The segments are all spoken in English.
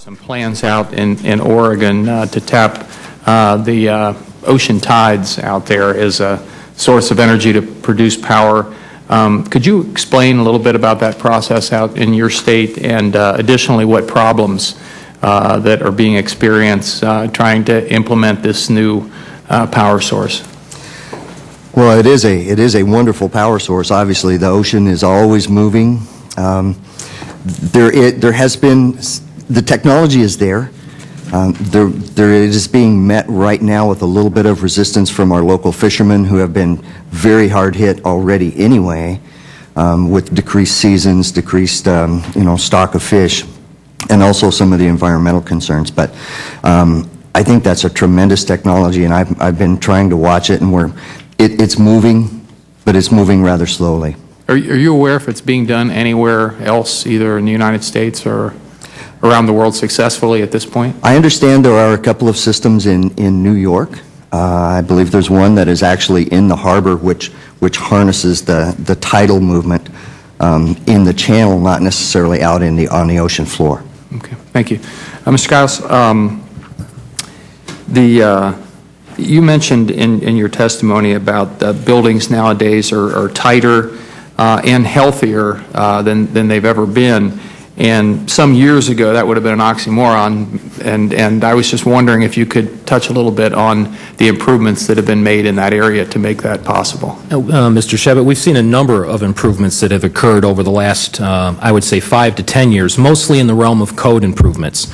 some plans out in Oregon to tap the ocean tides out there as a source of energy to produce power. Could you explain a little bit about that process out in your state, and additionally what problems that are being experienced trying to implement this new power source? Well, it is a wonderful power source. Obviously, the ocean is always moving. There has been, the technology is there. It is being met right now with a little bit of resistance from our local fishermen, who have been very hard hit already anyway, with decreased seasons, decreased stock of fish, and also some of the environmental concerns. But I think that's a tremendous technology, and I've been trying to watch it, and it's moving, but it's moving rather slowly. Are you aware if it's being done anywhere else, either in the United States or around the world, successfully at this point? I understand there are a couple of systems in New York. I believe there's one that is actually in the harbor, which harnesses the tidal movement in the channel, not necessarily out on the ocean floor. Okay, thank you. Mr. Giles, you mentioned in your testimony about buildings nowadays are tighter and healthier than they've ever been. And some years ago, that would have been an oxymoron, and I was just wondering if you could touch a little bit on the improvements that have been made in that area to make that possible. Mr. Chabot, we've seen a number of improvements that have occurred over the last, I would say, 5 to 10 years, mostly in the realm of code improvements.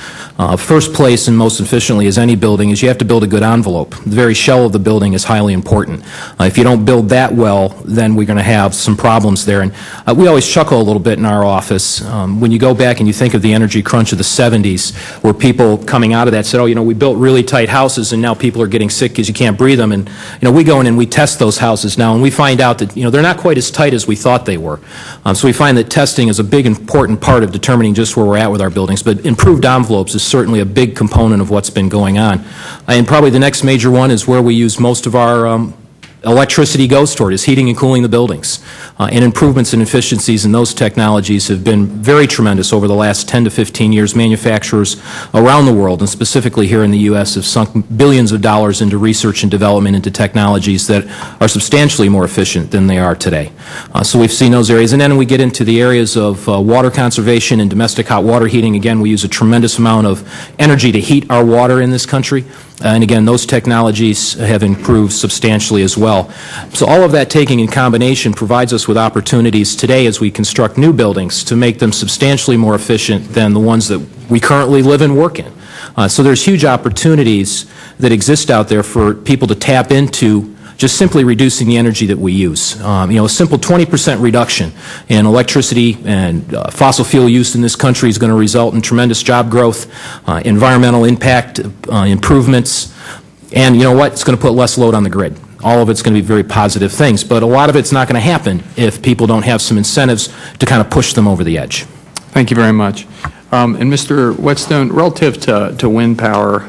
First place and most efficiently as any building is you have to build a good envelope. The very shell of the building is highly important. If you don't build that well, then we're going to have some problems there. And we always chuckle a little bit in our office when you go back and you think of the energy crunch of the 70s, where people coming out of that said, we built really tight houses and now people are getting sick because you can't breathe them. And we go in and we test those houses now, and we find out that they're not quite as tight as we thought they were. So we find that testing is a big important part of determining just where we're at with our buildings. But improved envelopes is certainly a big component of what's been going on. And probably the next major one is where we use most of our electricity goes toward, is heating and cooling the buildings. And improvements in efficiencies in those technologies have been very tremendous over the last 10 to 15 years. Manufacturers around the world, and specifically here in the U.S., have sunk billions of dollars into research and development into technologies that are substantially more efficient than they are today. So we've seen those areas. And then we get into the areas of water conservation and domestic hot water heating. Again, we use a tremendous amount of energy to heat our water in this country. And again, those technologies have improved substantially as well. So all of that taking in combination provides us with opportunities today as we construct new buildings to make them substantially more efficient than the ones that we currently live and work in. So there's huge opportunities that exist out there for people to tap into just simply reducing the energy that we use. A simple 20% reduction in electricity and fossil fuel use in this country is going to result in tremendous job growth, environmental impact improvements, and you know what? It's going to put less load on the grid. All of it's going to be very positive things, but a lot of it's not going to happen if people don't have some incentives to kind of push them over the edge. Thank you very much. And Mr. Whetstone, relative to wind power,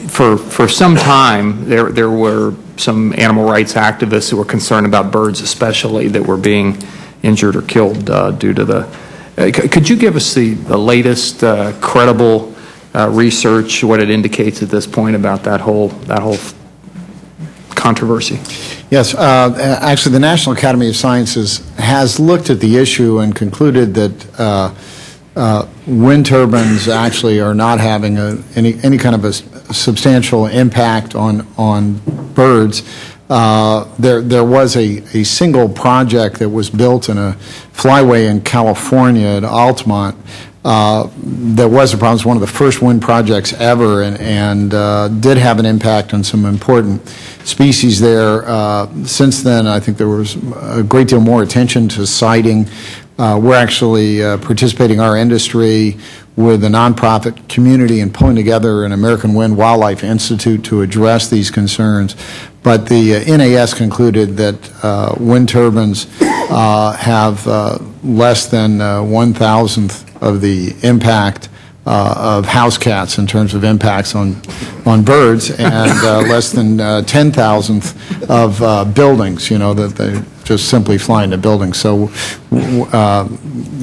for some time there were some animal rights activists who were concerned about birds especially that were being injured or killed due to the... could you give us the latest credible research, what it indicates at this point about that whole controversy? Yes, actually the National Academy of Sciences has looked at the issue and concluded that wind turbines actually are not having any kind of a substantial impact on birds. There was a single project that was built in a flyway in California at Altamont that was a problem. It was one of the first wind projects ever, and did have an impact on some important species there. Since then, I think there was a great deal more attention to siting. We're actually participating, our industry, with a nonprofit community and pulling together an American Wind Wildlife Institute to address these concerns. But the NAS concluded that wind turbines have less than 1,000th of the impact of house cats in terms of impacts on birds, and less than 10,000th of buildings. That they just simply fly into buildings. So,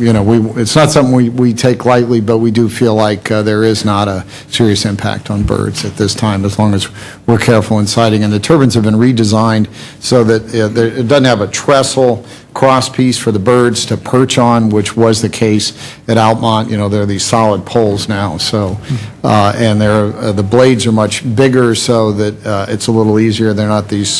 it's not something we take lightly, but we do feel like there is not a serious impact on birds at this time, as long as we're careful in siting. And the turbines have been redesigned so that it doesn't have a trestle cross piece for the birds to perch on, which was the case at Altamont. There are these solid poles now. So, and the blades are much bigger, so that it's a little easier. They're not these